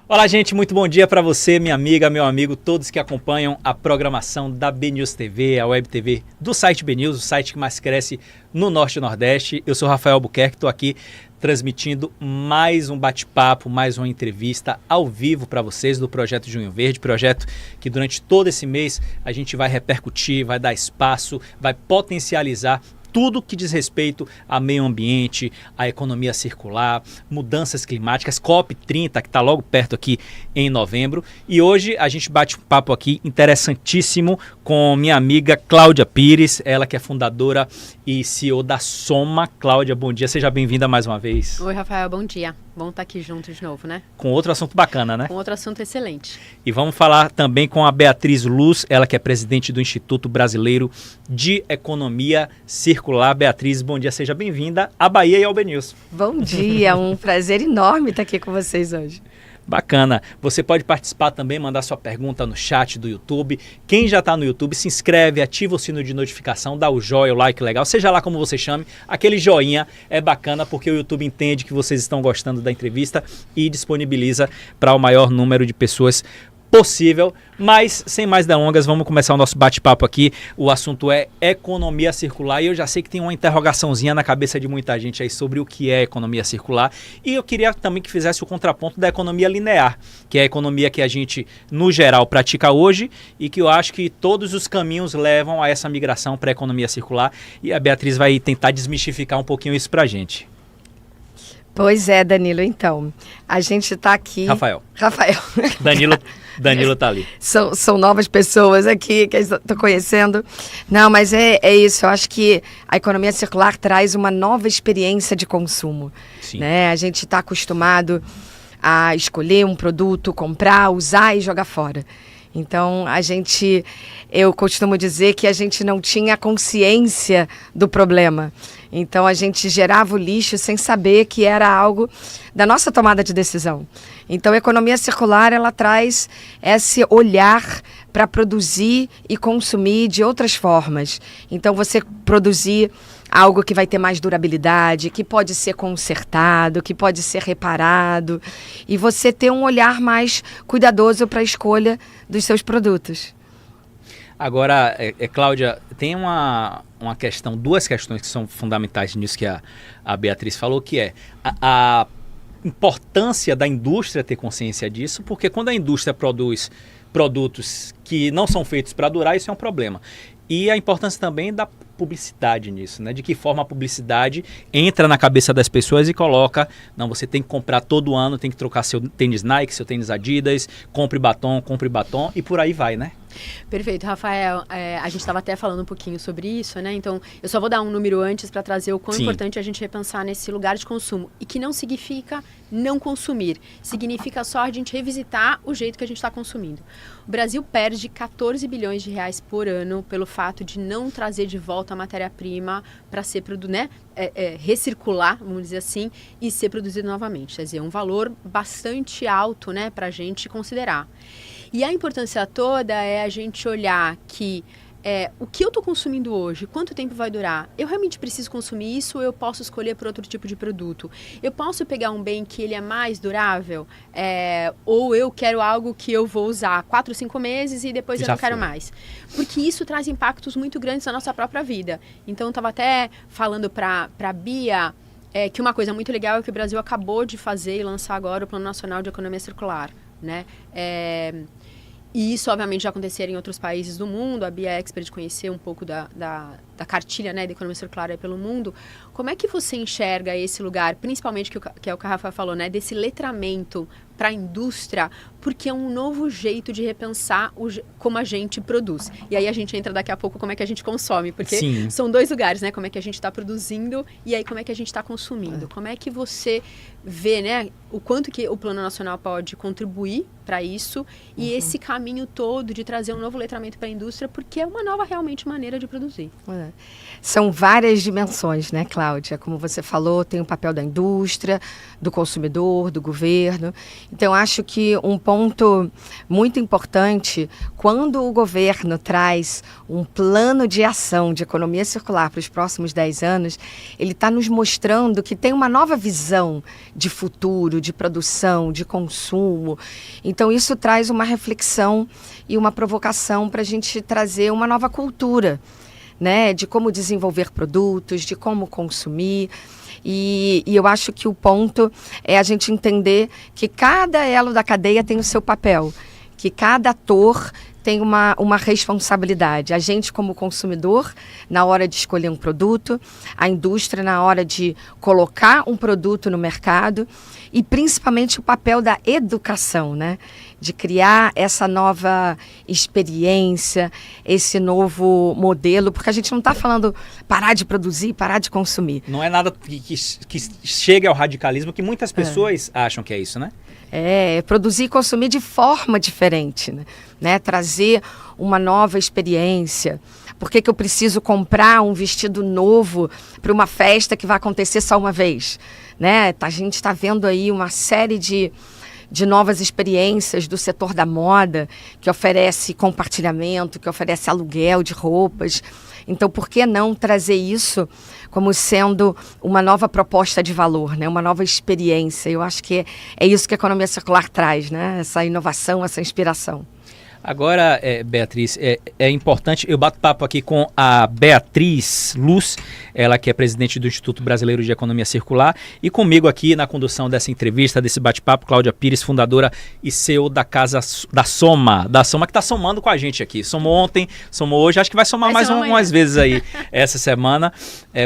Olá, gente, muito bom dia para você, minha amiga, meu amigo, todos que acompanham a programação da BNews TV, a Web TV do site BNews, o site que mais cresce no Norte e Nordeste. Eu sou Rafael Albuquerque, estou aqui transmitindo mais um bate-papo, mais uma entrevista ao vivo para vocês do Projeto Junho Verde, projeto que durante todo esse mês a gente vai repercutir, vai dar espaço, vai potencializar tudo que diz respeito a meio ambiente, a economia circular, mudanças climáticas, COP30, que está logo perto aqui em novembro. E hoje a gente bate um papo aqui interessantíssimo com minha amiga Cláudia Pires, ela que é fundadora e CEO da Soma. Cláudia, bom dia, seja bem-vinda mais uma vez. Oi, Rafael, bom dia. Bom estar aqui junto de novo, né? Com outro assunto bacana, né? Com outro assunto excelente. E vamos falar também com a Beatriz Luz, ela que é presidente do Instituto Brasileiro de Economia Circular. Beatriz, bom dia, seja bem-vinda à Bahia e ao BNews. Bom dia, um prazer enorme estar aqui com vocês hoje. Bacana. Você pode participar também, mandar sua pergunta no chat do YouTube. Quem já está no YouTube, se inscreve, ativa o sino de notificação, dá o joia, o like legal, seja lá como você chame. Aquele joinha é bacana porque o YouTube entende que vocês estão gostando da entrevista e disponibiliza para o maior número de pessoas possível. Mas, sem mais delongas, vamos começar o nosso bate-papo aqui. O assunto é economia circular e eu já sei que tem uma interrogaçãozinha na cabeça de muita gente aí sobre o que é economia circular. E eu queria também que fizesse o contraponto da economia linear, que é a economia que a gente, no geral, pratica hoje e que eu acho que todos os caminhos levam a essa migração para a economia circular. E a Beatriz vai tentar desmistificar um pouquinho isso para a gente. Pois é, Danilo, então, a gente está aqui... Rafael. Danilo tá ali. São novas pessoas aqui que eu estou conhecendo. Não, mas é isso, eu acho que a economia circular traz uma nova experiência de consumo. Sim. Né? A gente está acostumado a escolher um produto, comprar, usar e jogar fora. Então, eu costumo dizer que a gente não tinha consciência do problema. Então, a gente gerava o lixo sem saber que era algo da nossa tomada de decisão. Então, a economia circular, ela traz esse olhar para produzir e consumir de outras formas. Então, você produzir algo que vai ter mais durabilidade, que pode ser consertado, que pode ser reparado, e você ter um olhar mais cuidadoso para a escolha dos seus produtos. Agora, Cláudia, tem duas questões que são fundamentais nisso que a Beatriz falou, que é a importância da indústria ter consciência disso, porque quando a indústria produz produtos que não são feitos para durar, isso é um problema. E a importância também da publicidade nisso, né? De que forma a publicidade entra na cabeça das pessoas e coloca, não, você tem que comprar todo ano, tem que trocar seu tênis Nike, seu tênis Adidas, compre batom e por aí vai, né? Perfeito, Rafael. A gente estava até falando um pouquinho sobre isso, né? Então, eu só vou dar um número antes para trazer o quão importante a gente repensar nesse lugar de consumo. E que não significa não consumir. Significa só a gente revisitar o jeito que a gente está consumindo. O Brasil perde 14 bilhões de reais por ano pelo fato de não trazer de volta a matéria-prima para ser recircular, vamos dizer assim, e ser produzido novamente. Quer dizer, um valor bastante alto, né, para a gente considerar. E a importância toda é a gente olhar que o que eu estou consumindo hoje, quanto tempo vai durar? Eu realmente preciso consumir isso ou eu posso escolher por outro tipo de produto? Eu posso pegar um bem que ele é mais durável? Ou eu quero algo que eu vou usar 4, 5 meses e depois eu não quero mais? Porque isso traz impactos muito grandes na nossa própria vida. Então, eu estava até falando para a Bia que uma coisa muito legal é que o Brasil acabou de fazer e lançar agora o Plano Nacional de Economia Circular, né? E isso, obviamente, já aconteceria em outros países do mundo. A Bia é expert de conhecer um pouco da cartilha, né, da economia circular pelo mundo. Como é que você enxerga esse lugar, principalmente, que é o que a Rafa falou, né, desse letramento para a indústria, porque é um novo jeito de repensar como a gente produz. E aí a gente entra daqui a pouco como é que a gente consome, porque são dois lugares, né? Como é que a gente está produzindo e aí como é que a gente está consumindo. Como é que você vê, né, o quanto que o Plano Nacional pode contribuir para isso e esse caminho todo de trazer um novo letramento para a indústria, porque é uma nova realmente maneira de produzir. São várias dimensões, né, Cláudia? Como você falou, tem o papel da indústria, do consumidor, do governo. Então, acho que um ponto muito importante, quando o governo traz um plano de ação de economia circular para os próximos 10 anos, ele está nos mostrando que tem uma nova visão de futuro, de produção, de consumo. Então, isso traz uma reflexão e uma provocação para a gente trazer uma nova cultura, né, de como desenvolver produtos, de como consumir. E eu acho que o ponto é a gente entender que cada elo da cadeia tem o seu papel, que cada ator tem uma responsabilidade. A gente como consumidor, na hora de escolher um produto, a indústria na hora de colocar um produto no mercado e principalmente o papel da educação, né? De criar essa nova experiência, esse novo modelo, porque a gente não está falando parar de produzir, parar de consumir. Não é nada que chegue ao radicalismo, que muitas pessoas acham que é isso, né? É produzir e consumir de forma diferente, né? Trazer uma nova experiência. Por que eu preciso comprar um vestido novo para uma festa que vai acontecer só uma vez? Né? A gente está vendo aí uma série de novas experiências do setor da moda, que oferece compartilhamento, que oferece aluguel de roupas. Então, por que não trazer isso como sendo uma nova proposta de valor, né? Uma nova experiência? Eu acho que é isso que a economia circular traz, né? Essa inovação, essa inspiração. Agora, Beatriz, é importante, eu bato papo aqui com a Beatriz Luz, ela que é presidente do Instituto Brasileiro de Economia Circular, e comigo aqui na condução dessa entrevista, desse bate-papo, Cláudia Pires, fundadora e CEO da Casa da Soma que está somando com a gente aqui. Somou ontem, somou hoje, acho que vai somar mais umas vezes aí essa semana,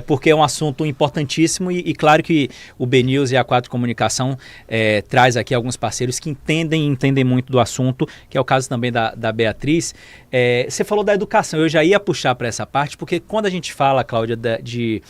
porque é um assunto importantíssimo e claro que o BNews e a Quatro Comunicação traz aqui alguns parceiros que entendem muito do assunto, que é o caso também da Beatriz. Você falou da educação, eu já ia puxar para essa parte, porque quando a gente fala, Cláudia, de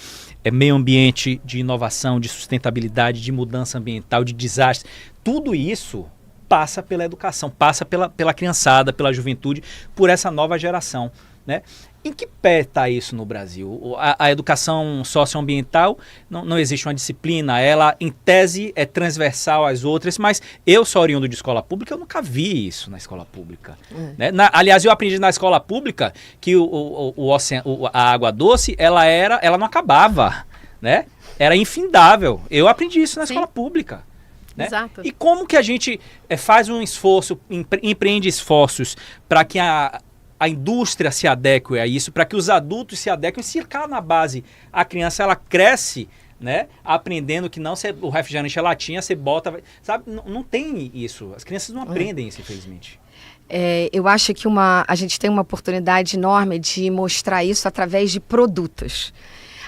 meio ambiente, de inovação, de sustentabilidade, de mudança ambiental, de desastre, tudo isso passa pela educação, passa pela criançada, pela juventude, por essa nova geração, né? Em que pé está isso no Brasil? A educação socioambiental, não existe uma disciplina, ela em tese é transversal às outras, mas eu sou oriundo de escola pública, eu nunca vi isso na escola pública. Né? Aliás, eu aprendi na escola pública que a água doce, ela não acabava, né? Era infindável. Eu aprendi isso na escola pública. Né? Exato. E como que a gente faz um esforço, empreende esforços para que a indústria se adeque a isso, para que os adultos se adequem, se cá na base a criança ela cresce, né, aprendendo que não o refrigerante é latinha, você bota, sabe, não tem isso, as crianças não aprendem isso, infelizmente. Eu acho que a gente tem uma oportunidade enorme de mostrar isso através de produtos.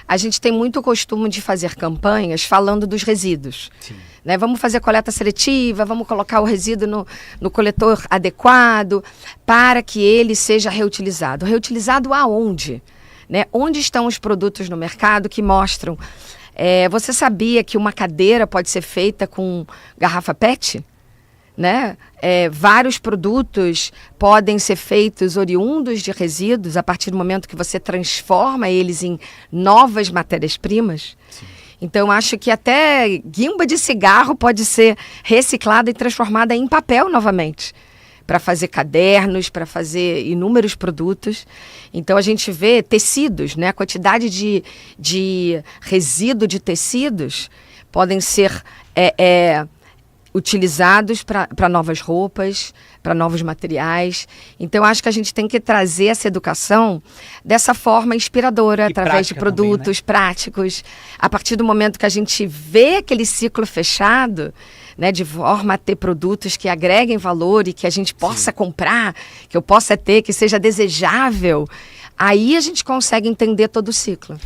A gente tem muito costume de fazer campanhas falando dos resíduos. Sim. Né? Vamos fazer coleta seletiva, vamos colocar o resíduo no coletor adequado para que ele seja reutilizado. Reutilizado aonde? Né? Onde estão os produtos no mercado que mostram? Você sabia que uma cadeira pode ser feita com garrafa PET? Né? Vários produtos podem ser feitos oriundos de resíduos a partir do momento que você transforma eles em novas matérias-primas. Então, acho que até guimba de cigarro pode ser reciclada e transformada em papel novamente, para fazer cadernos, para fazer inúmeros produtos. Então, a gente vê tecidos, né? A quantidade de resíduo de tecidos podem ser utilizados para novas roupas, para novos materiais. Então, acho que a gente tem que trazer essa educação dessa forma inspiradora, através de produtos também, né? Práticos. A partir do momento que a gente vê aquele ciclo fechado, né, de forma a ter produtos que agreguem valor e que a gente possa comprar, que eu possa ter, que seja desejável, aí a gente consegue entender todo o ciclo.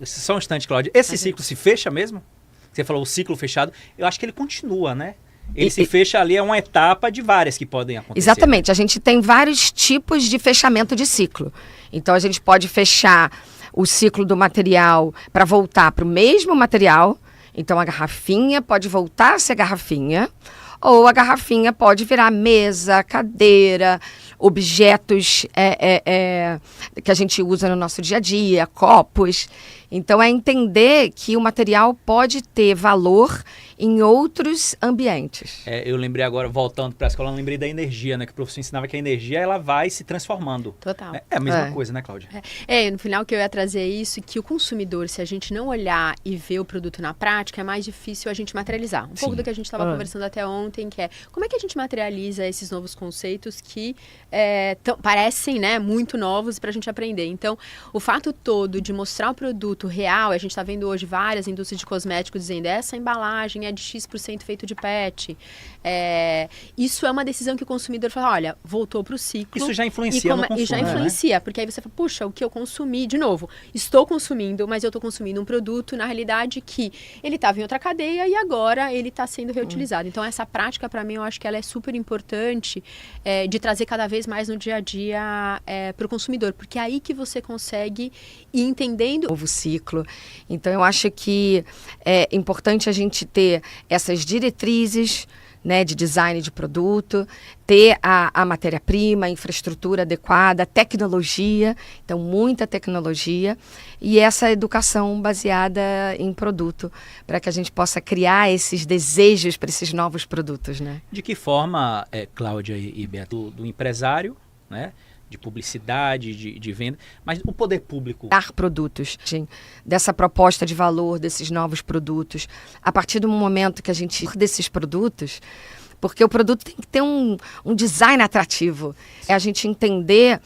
Só um instante, Cláudia. Esse ciclo se fecha mesmo? Você falou o ciclo fechado, eu acho que ele continua, né? Ele se fecha ali, é uma etapa de várias que podem acontecer. Exatamente, né? A gente tem vários tipos de fechamento de ciclo. Então, a gente pode fechar o ciclo do material para voltar para o mesmo material. Então, a garrafinha pode voltar a ser garrafinha, ou a garrafinha pode virar mesa, cadeira, objetos que a gente usa no nosso dia a dia, copos. Então, é entender que o material pode ter valor em outros ambientes. Eu lembrei agora, voltando para a escola, eu lembrei da energia, né? Que o professor ensinava que a energia ela vai se transformando. Total. É a mesma coisa, né, Cláudia? No final que eu ia trazer isso, que o consumidor, se a gente não olhar e ver o produto na prática, é mais difícil a gente materializar. Um pouco do que a gente estava conversando até ontem, que é como é que a gente materializa esses novos conceitos que parecem, né, muito novos para a gente aprender. Então, o fato todo de mostrar o produto real, a gente está vendo hoje várias indústrias de cosméticos dizendo essa embalagem é de X% feito de PET. Isso é uma decisão que o consumidor fala, olha, voltou para o ciclo. Isso já influencia no consumo, e já influencia, né? Porque aí você fala, puxa, o que eu consumi, de novo, estou consumindo, mas eu estou consumindo um produto, na realidade, que ele estava em outra cadeia e agora ele está sendo reutilizado. Então, essa prática, para mim, eu acho que ela é super importante de trazer cada vez mais no dia a dia para o consumidor, porque é aí que você consegue ir entendendo... Novo ciclo. Então, eu acho que é importante a gente ter essas diretrizes, né, de design de produto, ter a matéria-prima, a infraestrutura adequada, a tecnologia, então muita tecnologia, e essa educação baseada em produto, para que a gente possa criar esses desejos para esses novos produtos, né? De que forma, Cláudia e Beto, do empresário, né? De publicidade, de venda, mas o poder público... Dar produtos, dessa proposta de valor, desses novos produtos, a partir do momento que a gente... desses produtos, porque o produto tem que ter um design atrativo. É a gente entender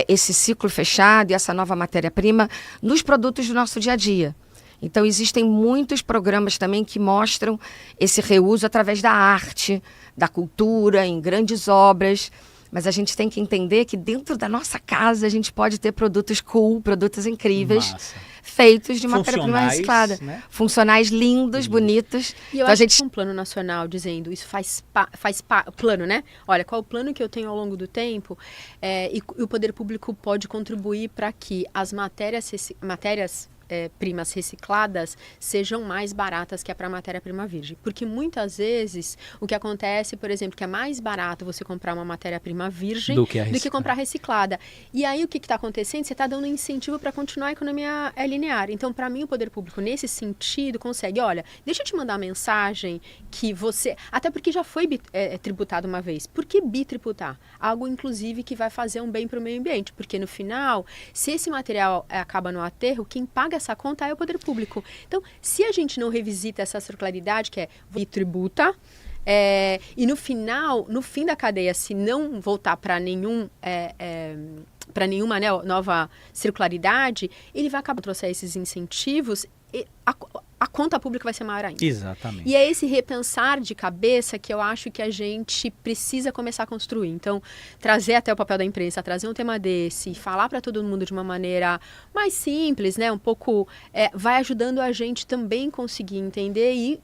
esse ciclo fechado e essa nova matéria-prima nos produtos do nosso dia a dia. Então, existem muitos programas também que mostram esse reuso através da arte, da cultura, em grandes obras... Mas a gente tem que entender que dentro da nossa casa a gente pode ter produtos cool, produtos incríveis, feitos de matéria-prima reciclada. Né? Funcionais, lindos, bonitos. E eu acho que um plano nacional dizendo isso plano, né? Olha, qual é o plano que eu tenho ao longo do tempo? E o poder público pode contribuir para que as matérias primas recicladas sejam mais baratas que a para matéria-prima virgem. Porque muitas vezes o que acontece, por exemplo, que é mais barato você comprar uma matéria-prima virgem do que comprar reciclada. E aí o que está acontecendo? Você está dando incentivo para continuar a economia linear. Então, para mim, o poder público, nesse sentido, consegue, olha, deixa eu te mandar uma mensagem que você... Até porque já foi tributado uma vez. Por que bitributar? Algo, inclusive, que vai fazer um bem para o meio ambiente. Porque, no final, se esse material acaba no aterro, quem paga essa conta é o poder público. Então, se a gente não revisita essa circularidade, que é tributa, e no final, no fim da cadeia, se não voltar para nenhuma nova circularidade, ele vai acabar trouxer esses incentivos e a conta pública vai ser maior ainda. Exatamente. E é esse repensar de cabeça que eu acho que a gente precisa começar a construir. Então, trazer até o papel da imprensa, trazer um tema desse, falar para todo mundo de uma maneira mais simples, né? Um pouco, vai ajudando a gente também conseguir entender e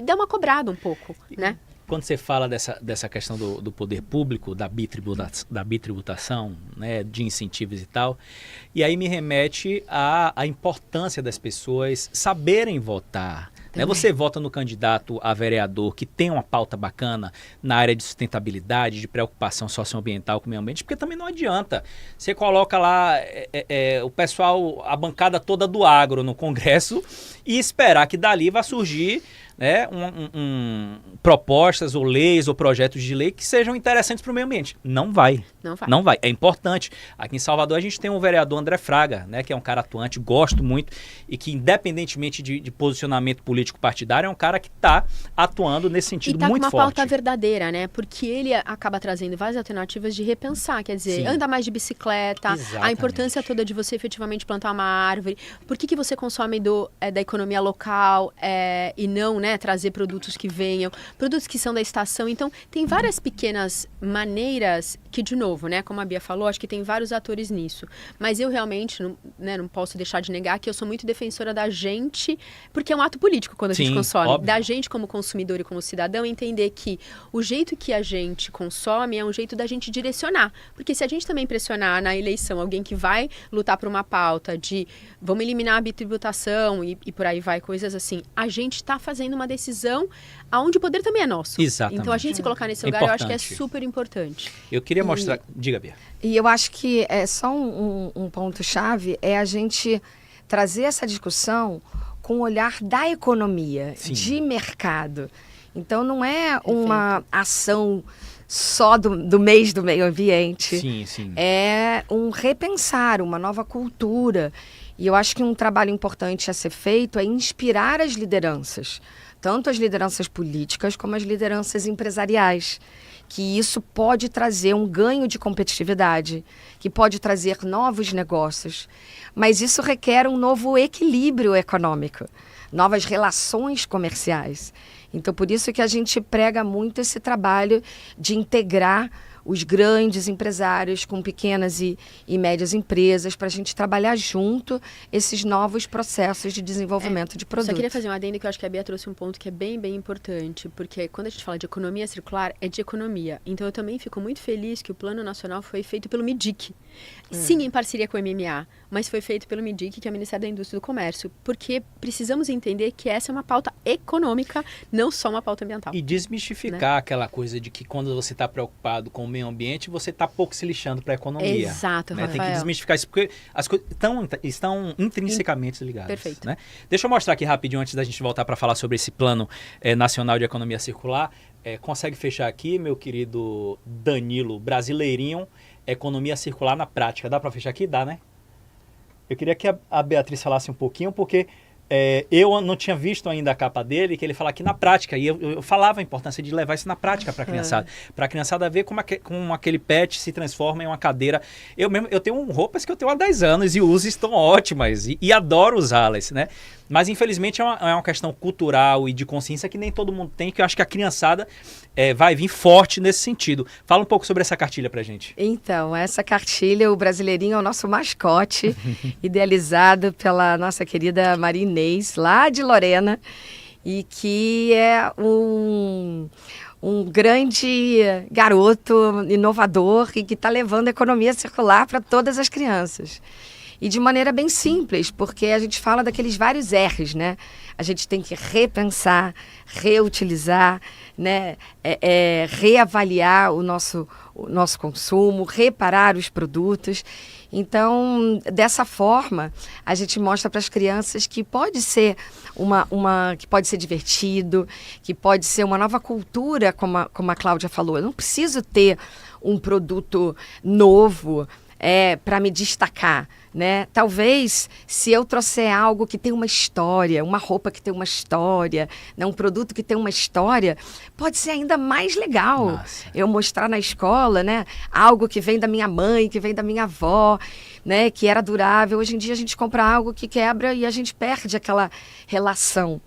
dar uma cobrada um pouco, né? Quando você fala dessa questão do poder público, da bitributação, né, de incentivos e tal, e aí me remete à importância das pessoas saberem votar. Né? Você vota no candidato a vereador que tem uma pauta bacana na área de sustentabilidade, de preocupação socioambiental com o meio ambiente, porque também não adianta. Você coloca lá o pessoal, a bancada toda do agro no Congresso e esperar que dali vá surgir, né, propostas ou leis ou projetos de lei que sejam interessantes para o meio ambiente. Não vai. Não vai. É importante. Aqui em Salvador a gente tem um vereador, André Fraga, né, que é um cara atuante, gosto muito, e que independentemente de posicionamento político partidário, é um cara que está atuando nesse sentido muito forte. E está com uma pauta verdadeira, né? Porque ele acaba trazendo várias alternativas de repensar, quer dizer, anda mais de bicicleta, exatamente, a importância toda de você efetivamente plantar uma árvore, por que você consome da economia local e não, né, trazer produtos que venham, produtos que são da estação. Então, tem várias pequenas maneiras que, de novo, né, como a Bia falou, acho que tem vários atores nisso. Mas eu realmente não posso deixar de negar que eu sou muito defensora da gente, porque é um ato político quando a gente consome. Óbvio. Da gente como consumidor e como cidadão, entender que o jeito que a gente consome é um jeito da gente direcionar. Porque se a gente também pressionar na eleição alguém que vai lutar por uma pauta de vamos eliminar a bitributação e por aí vai, coisas assim, a gente está fazendo uma decisão onde o poder também é nosso. Exatamente. Então, a gente se colocar nesse lugar, eu acho que é super importante. Eu queria mostrar... Diga, Bia. E eu acho que é só um ponto-chave é a gente trazer essa discussão com o olhar da economia, Sim. de mercado. Então, não é uma ação só do mês do meio ambiente. Sim, sim. É um repensar, uma nova cultura. E eu acho que um trabalho importante a ser feito é inspirar as lideranças, tanto as lideranças políticas como as lideranças empresariais, que isso pode trazer um ganho de competitividade, que pode trazer novos negócios, mas isso requer um novo equilíbrio econômico, novas relações comerciais. Então, por isso que a gente prega muito esse trabalho de integrar os grandes empresários com pequenas e médias empresas, para a gente trabalhar junto esses novos processos de desenvolvimento de produtos. Só queria fazer um adendo que eu acho que a Bia trouxe um ponto que é bem, bem importante, porque quando a gente fala de economia circular, é de economia. Então, eu também fico muito feliz que o Plano Nacional foi feito pelo MIDIC. Sim, em parceria com o MMA, mas foi feito pelo MIDIC, que é o Ministério da Indústria e do Comércio, porque precisamos entender que essa é uma pauta econômica, não só uma pauta ambiental. E desmistificar aquela coisa de que quando você está preocupado com o meio ambiente, você está pouco se lixando para a economia. Exato, né? Rafael. Tem que desmistificar isso, porque as coisas estão intrinsecamente ligadas. Perfeito. Né? Deixa eu mostrar aqui rapidinho, antes da gente voltar para falar sobre esse plano nacional de economia circular. Consegue fechar aqui, meu querido Danilo, brasileirinho, economia circular na prática. Dá para fechar aqui? Dá, né? Eu queria que a Beatriz falasse um pouquinho, porque eu não tinha visto ainda a capa dele, que ele fala aqui na prática, e eu falava a importância de levar isso na prática para a criançada. Para a criançada ver como aquele pet se transforma em uma cadeira. Eu tenho roupas que eu tenho há 10 anos e uso, estão ótimas, e adoro usá-las, né? Mas, infelizmente, é uma questão cultural e de consciência que nem todo mundo tem, que eu acho que a criançada vai vir forte nesse sentido. Fala um pouco sobre essa cartilha pra gente. Então, essa cartilha, o Brasileirinho é o nosso mascote, idealizado pela nossa querida Maria Inês, lá de Lorena, e que é um grande garoto inovador e que está levando a economia circular para todas as crianças. E de maneira bem simples, porque a gente fala daqueles vários R's, né? A gente tem que repensar, reutilizar, né? Reavaliar o nosso consumo, reparar os produtos. Então, dessa forma, a gente mostra para as crianças que pode ser que pode ser divertido, que pode ser uma nova cultura, como a Cláudia falou. Eu não preciso ter um produto novo para me destacar, né? Talvez, se eu trouxer algo que tem uma história, uma roupa que tem uma história, né? Um produto que tem uma história, pode ser ainda mais legal. Nossa. Eu mostrar na escola, né? Algo que vem da minha mãe, que vem da minha avó, né? Que era durável. Hoje em dia a gente compra algo que quebra e a gente perde aquela relação.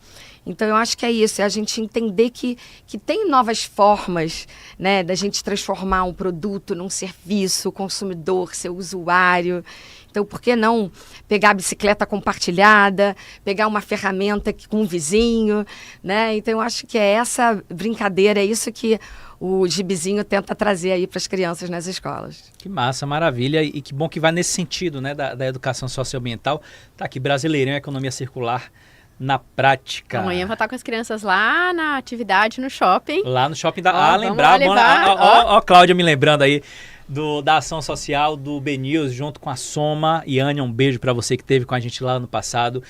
Então, eu acho que é isso, é a gente entender que tem novas formas, né, da gente transformar um produto num serviço, o consumidor, seu usuário. Então, por que não pegar a bicicleta compartilhada, pegar uma ferramenta com um vizinho, né? Então, eu acho que é essa brincadeira, é isso que o Gibizinho tenta trazer aí para as crianças nas escolas. Que massa, maravilha, e que bom que vai nesse sentido, né, da educação socioambiental. Tá aqui, Brasileirinho, economia circular na prática. Amanhã vou estar com as crianças lá na atividade no shopping. Lá no shopping lembrar. Ó, Cláudia me lembrando aí da ação social do BNews, junto com a Soma. E Ania, um beijo para você que esteve com a gente lá no passado.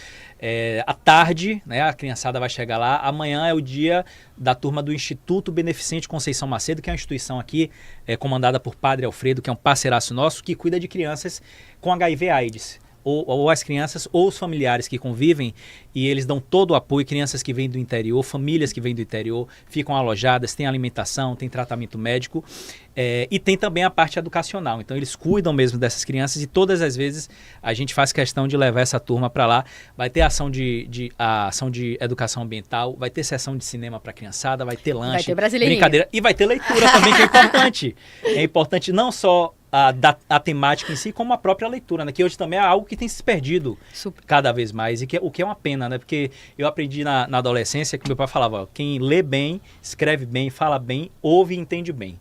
À tarde, né, a criançada vai chegar lá. Amanhã é o dia da turma do Instituto Beneficente Conceição Macedo, que é uma instituição aqui comandada por Padre Alfredo, que é um parceiraço nosso, que cuida de crianças com HIV/AIDS. Ou as crianças ou os familiares que convivem, e eles dão todo o apoio. Crianças que vêm do interior, famílias que vêm do interior, ficam alojadas, tem alimentação, tem tratamento médico, e tem também a parte educacional. Então eles cuidam mesmo dessas crianças, e todas as vezes a gente faz questão de levar essa turma para lá. Vai ter ação a ação de educação ambiental, vai ter sessão de cinema para a criançada, vai ter lanche, vai ter brasileirinho, brincadeira, e vai ter leitura também, que é importante. É importante não só a temática em si, como a própria leitura, né? Que hoje também é algo que tem se perdido cada vez mais, o que é uma pena, né? Porque eu aprendi na adolescência que meu pai falava, ó, quem lê bem, escreve bem, fala bem, ouve e entende bem.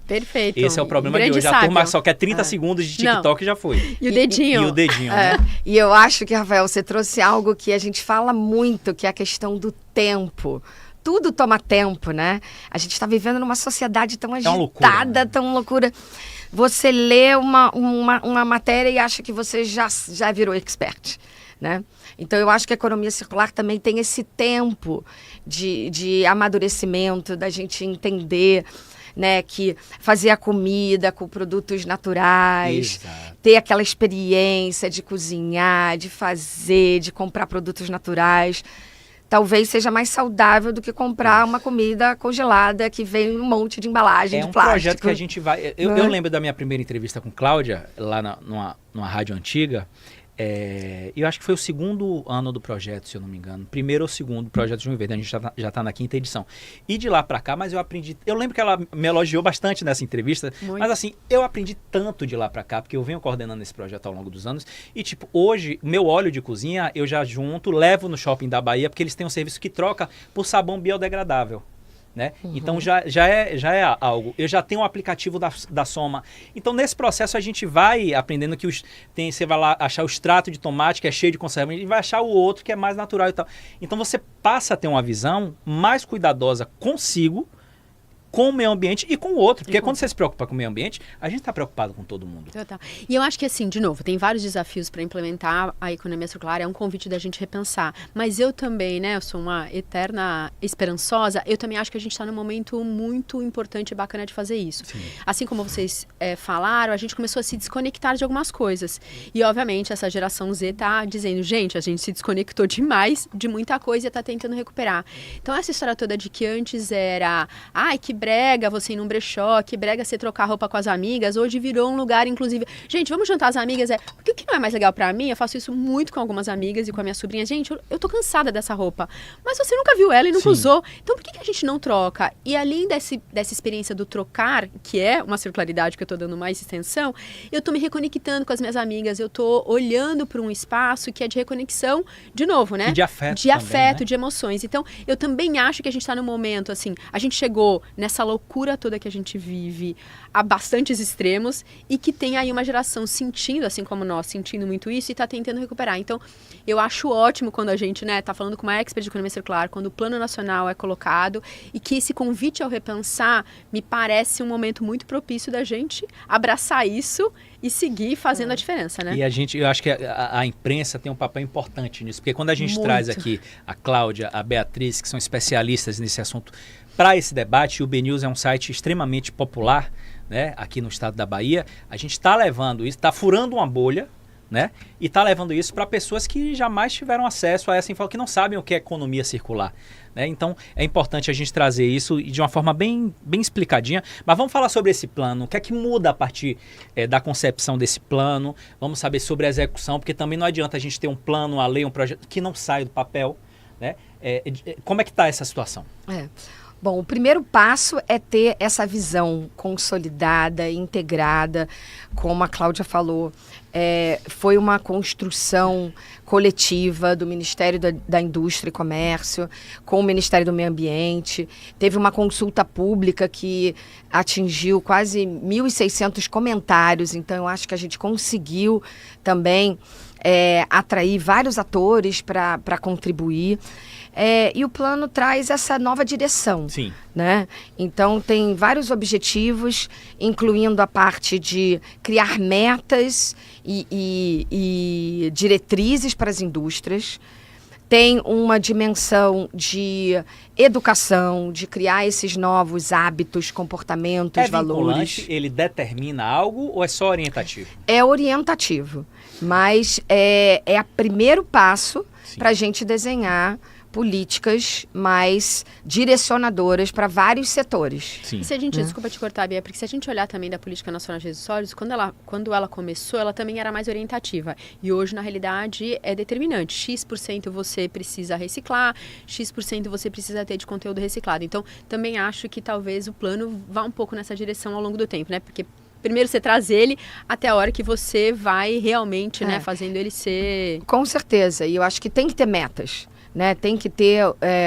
Perfeito. Esse é o problema de hoje. A turma só quer 30 segundos de TikTok e já foi. E o dedinho. E o dedinho, né? E eu acho que, Rafael, você trouxe algo que a gente fala muito, que é a questão do tempo. Tudo toma tempo, né? A gente está vivendo numa sociedade tão agitada, loucura, né? tão loucura. Você lê uma matéria e acha que você já virou expert, né? Então, eu acho que a economia circular também tem esse tempo de amadurecimento, da gente entender, né, que fazer a comida com produtos naturais, Exato. ter aquela experiência de cozinhar, de fazer, de comprar produtos naturais, talvez seja mais saudável do que comprar uma comida congelada que vem um monte de embalagem de plástico. É um projeto que a gente vai... Eu lembro da minha primeira entrevista com Cláudia, lá numa rádio antiga, e eu acho que foi o segundo ano do projeto, se eu não me engano. Primeiro ou segundo projeto de João Verde. A gente já está na 5ª edição. E de lá para cá, mas eu aprendi... Eu lembro que ela me elogiou bastante nessa entrevista. Muito. Mas assim, eu aprendi tanto de lá para cá, porque eu venho coordenando esse projeto ao longo dos anos. E tipo, hoje, meu óleo de cozinha, eu já junto, levo no shopping da Bahia, porque eles têm um serviço que troca por sabão biodegradável. Né? Uhum. Então já é algo. Eu já tenho um aplicativo da Soma. Então nesse processo a gente vai aprendendo que você vai lá achar o extrato de tomate que é cheio de conservantes e vai achar o outro que é mais natural e tal. Então você passa a ter uma visão mais cuidadosa consigo, com o meio ambiente e com o outro. Porque quando você se preocupa com o meio ambiente, a gente está preocupado com todo mundo. Total. E eu acho que assim, de novo, tem vários desafios para implementar a economia circular, é um convite da gente repensar. Mas eu também, né, eu sou uma eterna esperançosa, eu também acho que a gente está num momento muito importante e bacana de fazer isso. Sim. Assim como vocês falaram, a gente começou a se desconectar de algumas coisas. E, obviamente, essa geração Z está dizendo, gente, a gente se desconectou demais de muita coisa e está tentando recuperar. Então, essa história toda de que antes era, ai, que brega você ir num brechó, que brega você trocar roupa com as amigas, hoje virou um lugar, inclusive... Gente, vamos jantar as amigas? Porque o que não é mais legal pra mim, eu faço isso muito com algumas amigas e com a minha sobrinha. Gente, eu tô cansada dessa roupa, mas você nunca viu ela e nunca usou. Então, por que a gente não troca? E além dessa experiência do trocar, que é uma circularidade que eu tô dando mais extensão, eu tô me reconectando com as minhas amigas, eu tô olhando para um espaço que é de reconexão, de novo, né? E de afeto de afeto, também, né? De emoções. Então, eu também acho que a gente tá num momento, assim, a gente chegou nessa loucura toda que a gente vive a bastantes extremos e que tem aí uma geração sentindo, assim como nós, sentindo muito isso e está tentando recuperar. Então, eu acho ótimo quando a gente, né, tá falando com uma expert de economia circular, quando o plano nacional é colocado e que esse convite ao repensar me parece um momento muito propício da gente abraçar isso e seguir fazendo a diferença, né? E eu acho que a imprensa tem um papel importante nisso, porque quando a gente traz aqui a Cláudia, a Beatriz, que são especialistas nesse assunto, para esse debate, o BNews é um site extremamente popular, né, aqui no estado da Bahia. A gente está levando isso, está furando uma bolha, né, e está levando isso para pessoas que jamais tiveram acesso a essa informação, que não sabem o que é economia circular. Né? Então, é importante a gente trazer isso de uma forma bem explicadinha. Mas vamos falar sobre esse plano. O que é que muda a partir da concepção desse plano? Vamos saber sobre a execução, porque também não adianta a gente ter um plano, uma lei, um projeto que não sai do papel. Né? Como é que está essa situação? Bom, o primeiro passo é ter essa visão consolidada, integrada, como a Cláudia falou. Foi uma construção coletiva do Ministério da Indústria e Comércio, com o Ministério do Meio Ambiente. Teve uma consulta pública que atingiu quase 1.600 comentários, então eu acho que a gente conseguiu também atrair vários atores para contribuir. E o plano traz essa nova direção. Sim. Né? Então, tem vários objetivos, incluindo a parte de criar metas e diretrizes para as indústrias. Tem uma dimensão de educação, de criar esses novos hábitos, comportamentos, valores. Ele determina algo ou é só orientativo? É orientativo, mas é o primeiro passo para a gente desenhar políticas mais direcionadoras para vários setores. Sim. E se a gente, desculpa te cortar, Bia, porque se a gente olhar também da Política Nacional de Resíduos Sólidos, quando ela começou, ela também era mais orientativa. E hoje, na realidade, é determinante. X% você precisa reciclar, X% você precisa ter de conteúdo reciclado. Então, também acho que talvez o plano vá um pouco nessa direção ao longo do tempo, né? Porque primeiro você traz ele até a hora que você vai realmente, né, fazendo ele ser... Com certeza. E eu acho que tem que ter metas. Né? Tem que ter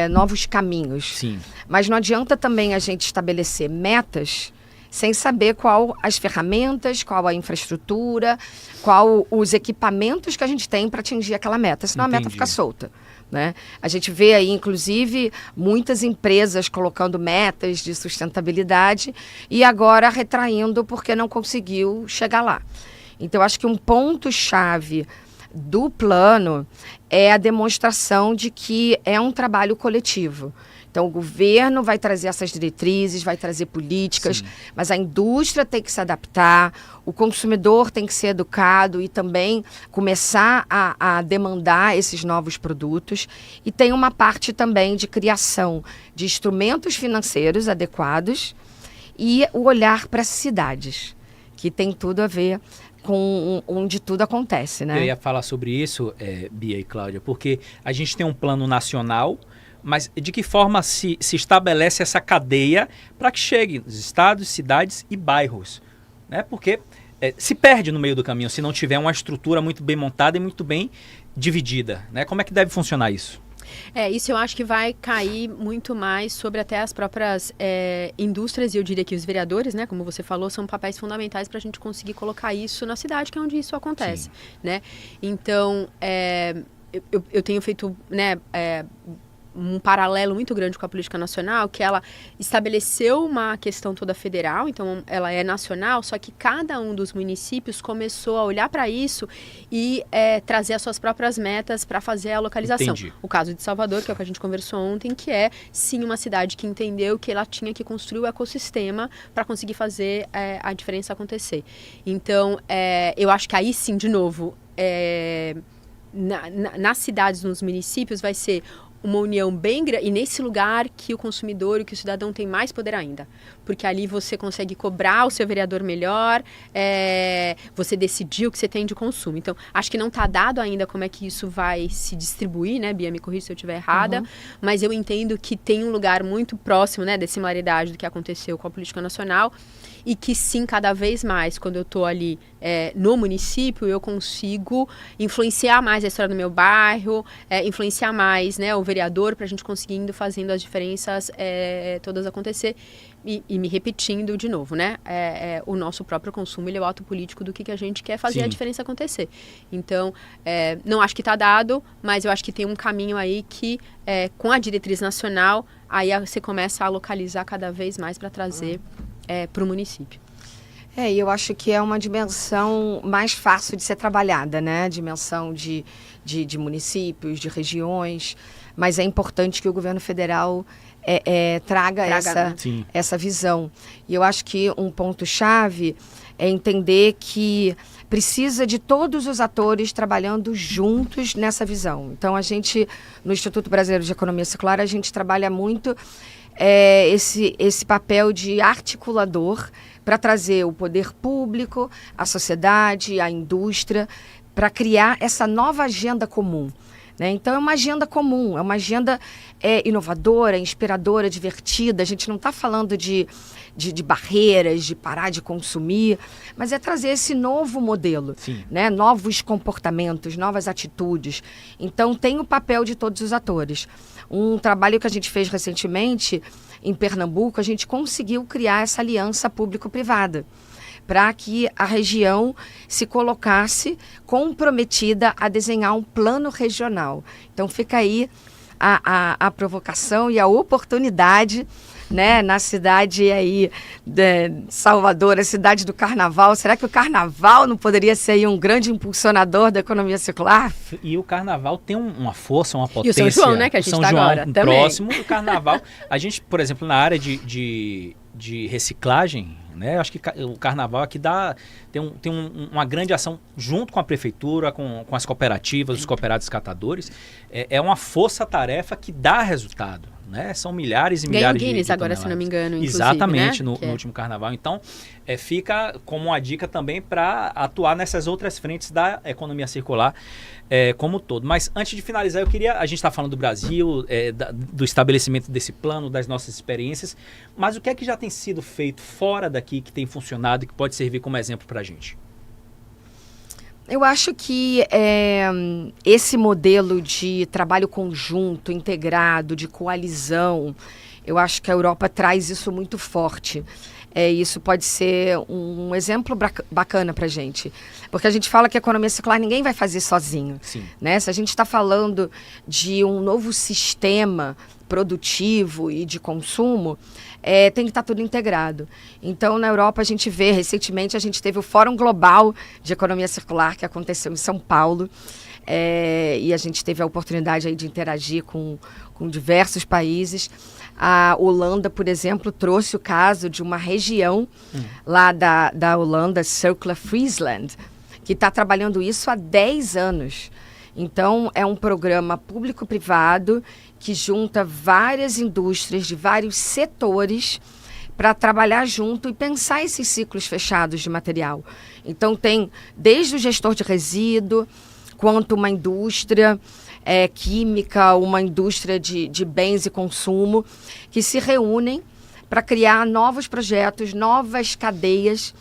novos caminhos. Sim. Mas não adianta também a gente estabelecer metas sem saber qual as ferramentas, qual a infraestrutura, qual os equipamentos que a gente tem para atingir aquela meta, senão a meta fica solta. Né? A gente vê aí, inclusive, muitas empresas colocando metas de sustentabilidade e agora retraindo porque não conseguiu chegar lá. Então, acho que um ponto-chave do plano é a demonstração de que é um trabalho coletivo. Então, o governo vai trazer essas diretrizes, vai trazer políticas, sim, mas a indústria tem que se adaptar, o consumidor tem que ser educado e também começar a demandar esses novos produtos. E tem uma parte também de criação de instrumentos financeiros adequados e o olhar para as cidades, que tem tudo a ver com onde tudo acontece, né? Eu ia falar sobre isso, Bia e Cláudia, porque a gente tem um plano nacional, mas de que forma se estabelece essa cadeia para que chegue nos estados, cidades e bairros? Né? Porque se perde no meio do caminho se não tiver uma estrutura muito bem montada e muito bem dividida. Né? Como é que deve funcionar isso? Isso eu acho que vai cair muito mais sobre até as próprias indústrias, e eu diria que os vereadores, né, como você falou, são papéis fundamentais para a gente conseguir colocar isso na cidade, que é onde isso acontece. Né? Então, eu tenho feito, né, um paralelo muito grande com a política nacional, que ela estabeleceu uma questão toda federal, então ela é nacional, só que cada um dos municípios começou a olhar para isso e trazer as suas próprias metas para fazer a localização. Entendi. O caso de Salvador, que é o que a gente conversou ontem, que é sim uma cidade que entendeu que ela tinha que construir o ecossistema para conseguir fazer a diferença acontecer. Então, eu acho que aí sim, de novo, nas cidades, nos municípios, vai ser uma união bem grande, e nesse lugar que o consumidor e que o cidadão tem mais poder ainda, porque ali você consegue cobrar o seu vereador melhor, você decidir o que você tem de consumo. Então, acho que não está dado ainda como é que isso vai se distribuir, né, Bia, me corrija se eu estiver errada, mas eu entendo que tem um lugar muito próximo, né, de similaridade do que aconteceu com a política nacional, e que sim, cada vez mais, quando eu estou ali no município, eu consigo influenciar mais a história do meu bairro, influenciar mais, né, o vereador, para a gente conseguindo, fazendo as diferenças todas acontecer. E me repetindo de novo, né? O nosso próprio consumo, ele é o ato político do que a gente quer fazer, sim, a diferença acontecer. Então, não acho que está dado, mas eu acho que tem um caminho aí que, com a diretriz nacional, aí você começa a localizar cada vez mais para trazer para o município. E eu acho que é uma dimensão mais fácil de ser trabalhada, né? Dimensão de municípios, de regiões, mas é importante que o governo federal traga essa visão. E eu acho que um ponto-chave é entender que precisa de todos os atores trabalhando juntos nessa visão. Então, a gente, no Instituto Brasileiro de Economia Circular, a gente trabalha muito esse papel de articulador para trazer o poder público, a sociedade, a indústria, para criar essa nova agenda comum. Né? Então, é uma agenda comum, é uma agenda inovadora, inspiradora, divertida. A gente não está falando de barreiras, de parar de consumir, mas é trazer esse novo modelo, né? Novos comportamentos, novas atitudes. Então, tem o papel de todos os atores. Um trabalho que a gente fez recentemente, em Pernambuco, a gente conseguiu criar essa aliança público-privada, para que a região se colocasse comprometida a desenhar um plano regional. Então, fica aí a provocação e a oportunidade, né, na cidade aí de Salvador, a cidade do Carnaval. Será que o Carnaval não poderia ser aí um grande impulsionador da economia circular? E o Carnaval tem uma força, uma potência. E o São João, né, que a gente está agora também. Próximo do Carnaval. A gente, por exemplo, na área de reciclagem, né, acho que o Carnaval aqui tem uma grande ação junto com a prefeitura, com as cooperativas, os cooperados catadores. É uma força-tarefa que dá resultado. Né? São milhares e milhares de Guinness agora, se não me engano, inclusive, exatamente, né? no último Carnaval. Então, fica como uma dica também para atuar nessas outras frentes da economia circular como um todo. Mas antes de finalizar, a gente está falando do Brasil, do estabelecimento desse plano, das nossas experiências, mas o que é que já tem sido feito fora daqui, que tem funcionado e que pode servir como exemplo para a gente? Eu acho que esse modelo de trabalho conjunto, integrado, de coalizão Eu acho que a Europa traz isso muito forte. Isso pode ser um exemplo bacana para a gente. Porque a gente fala que a economia circular ninguém vai fazer sozinho. Sim. Né? Se a gente está falando de um novo sistema produtivo e de consumo, tem que estar tudo integrado. Então, na Europa, a gente vê, recentemente, a gente teve o Fórum Global de Economia Circular, que aconteceu em São Paulo, e a gente teve a oportunidade aí de interagir com diversos países. A Holanda, por exemplo, trouxe o caso de uma região lá da Holanda, Circular Friesland, que está trabalhando isso há 10 anos. Então, é um programa público-privado que junta várias indústrias de vários setores para trabalhar junto e pensar esses ciclos fechados de material. Então, tem desde o gestor de resíduo, quanto uma indústria química, uma indústria de bens e consumo, que se reúnem para criar novos projetos, novas cadeias.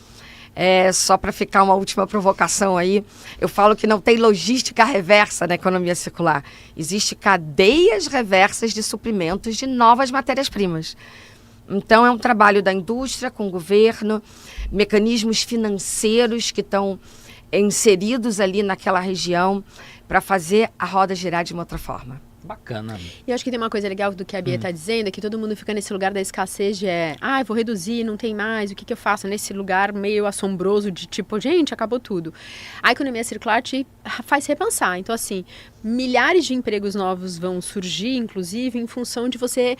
Só para ficar uma última provocação aí, eu falo que não tem logística reversa na economia circular. Existem cadeias reversas de suprimentos de novas matérias-primas. Então, é um trabalho da indústria com o governo, mecanismos financeiros que estão inseridos ali naquela região para fazer a roda girar de uma outra forma. Bacana. E eu acho que tem uma coisa legal do que a Bia está dizendo, é que todo mundo fica nesse lugar da escassez de eu vou reduzir, não tem mais, o que eu faço? Nesse lugar meio assombroso de tipo, gente, acabou tudo. A economia circular te faz repensar. Então, assim, milhares de empregos novos vão surgir, inclusive, em função de você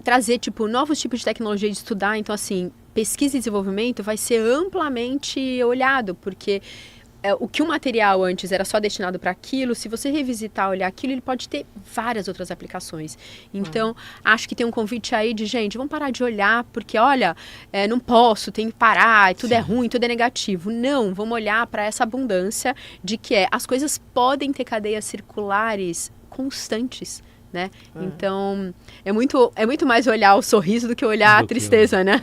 trazer, tipo, novos tipos de tecnologia de estudar. Então, assim, pesquisa e desenvolvimento vai ser amplamente olhado, porque o que o material antes era só destinado para aquilo, se você revisitar, olhar aquilo, ele pode ter várias outras aplicações. Então, acho que tem um convite aí de, gente, vamos parar de olhar, porque, olha, não posso, tenho que parar, tudo é ruim, tudo é negativo. Não, vamos olhar para essa abundância de que as coisas podem ter cadeias circulares constantes. Né? Então, é muito mais olhar o sorriso do que olhar a tristeza, né?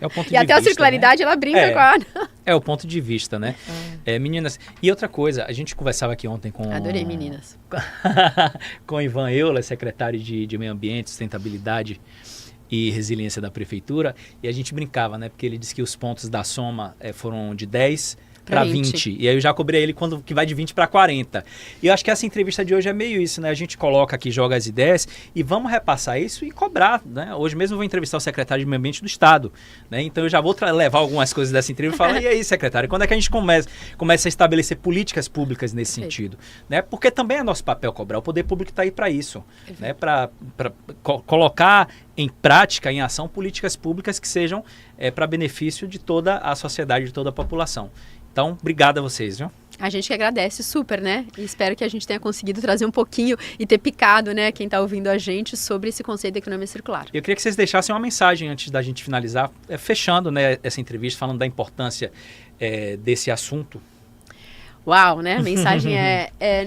É o ponto de e até vista, a circularidade, né? Ela brinca com a... É o ponto de vista, né? Meninas, e outra coisa, a gente conversava aqui ontem com... Adorei, meninas. com o Ivan Euler, secretário de Meio Ambiente, Sustentabilidade e Resiliência da Prefeitura, e a gente brincava, né? Porque ele disse que os pontos da soma foram de 10 para 20. E aí eu já cobrei ele quando que vai de 20 para 40. E eu acho que essa entrevista de hoje é meio isso, né? A gente coloca aqui, joga as ideias e vamos repassar isso e cobrar, né? Hoje mesmo eu vou entrevistar o secretário de Meio Ambiente do Estado, né? Então eu já vou levar algumas coisas dessa entrevista e falar, e aí, secretário, quando é que a gente começa a estabelecer políticas públicas nesse sentido? Né? Porque também é nosso papel cobrar, o poder público está aí para isso, né? Para colocar em prática, em ação, políticas públicas que sejam para benefício de toda a sociedade, de toda a população. Então, obrigado a vocês, viu? A gente que agradece super, né? E espero que a gente tenha conseguido trazer um pouquinho e ter picado, né, quem está ouvindo a gente sobre esse conceito da economia circular. Eu queria que vocês deixassem uma mensagem antes da gente finalizar, fechando, né, essa entrevista, falando da importância desse assunto. Uau, né? A mensagem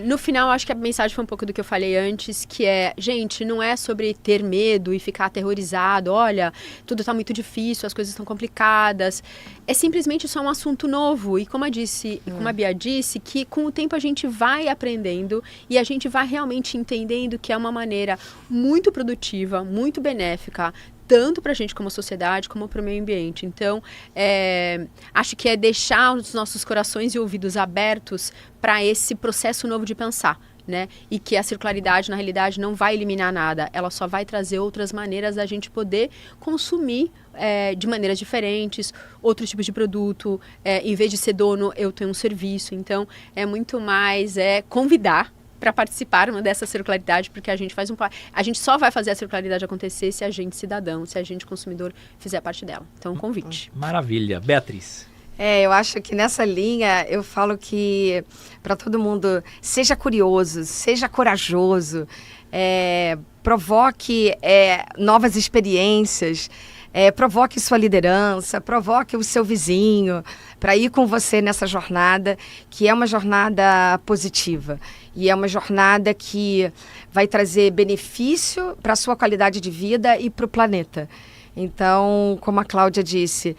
no final, acho que a mensagem foi um pouco do que eu falei antes, que gente, não é sobre ter medo e ficar aterrorizado, olha, tudo está muito difícil, as coisas estão complicadas. É simplesmente só um assunto novo. E como a Bia disse, que com o tempo a gente vai aprendendo e a gente vai realmente entendendo que é uma maneira muito produtiva, muito benéfica, tanto para a gente como sociedade, como para o meio ambiente. Então, acho que é deixar os nossos corações e ouvidos abertos para esse processo novo de pensar, né? E que a circularidade, na realidade, não vai eliminar nada, ela só vai trazer outras maneiras da gente poder consumir de maneiras diferentes, outros tipos de produto. Em vez de ser dono, eu tenho um serviço. Então, é muito mais convidar para participar dessa circularidade, porque a gente só vai fazer a circularidade acontecer se a gente cidadão, se a gente consumidor fizer parte dela. Então, um convite. Maravilha. Beatriz. Eu acho que nessa linha eu falo que para todo mundo, seja curioso, seja corajoso, provoque novas experiências, provoque sua liderança, provoque o seu vizinho para ir com você nessa jornada, que é uma jornada positiva. E é uma jornada que vai trazer benefício para a sua qualidade de vida e para o planeta. Então, como a Cláudia disse,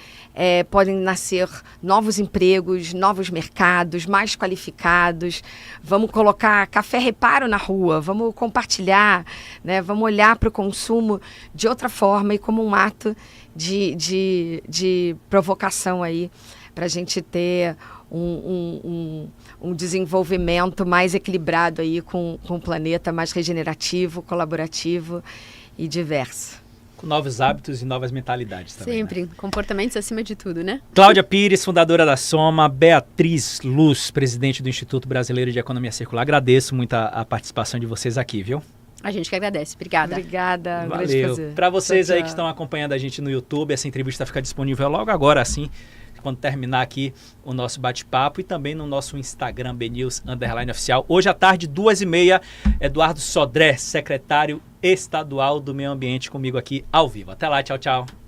podem nascer novos empregos, novos mercados, mais qualificados. Vamos colocar café reparo na rua, vamos compartilhar, né? Vamos olhar para o consumo de outra forma e como um ato de provocação aí, para a gente ter um desenvolvimento mais equilibrado aí com o planeta, mais regenerativo, colaborativo e diverso. Com novos hábitos e novas mentalidades também. Sempre, né? Comportamentos acima de tudo, né? Cláudia Pires, fundadora da Soma, Beatriz Luz, presidente do Instituto Brasileiro de Economia Circular. Agradeço muito a participação de vocês aqui, viu? A gente que agradece. Obrigada. Obrigada. Um grande Valeu. prazer. Para vocês Tchau, aí tchau. que estão acompanhando a gente no YouTube, essa entrevista fica disponível logo agora, assim, quando terminar aqui o nosso bate-papo, e também no nosso Instagram, BNews_oficial. Hoje à tarde, 2h30, Eduardo Sodré, secretário estadual do Meio Ambiente, comigo aqui ao vivo. Até lá, tchau, tchau.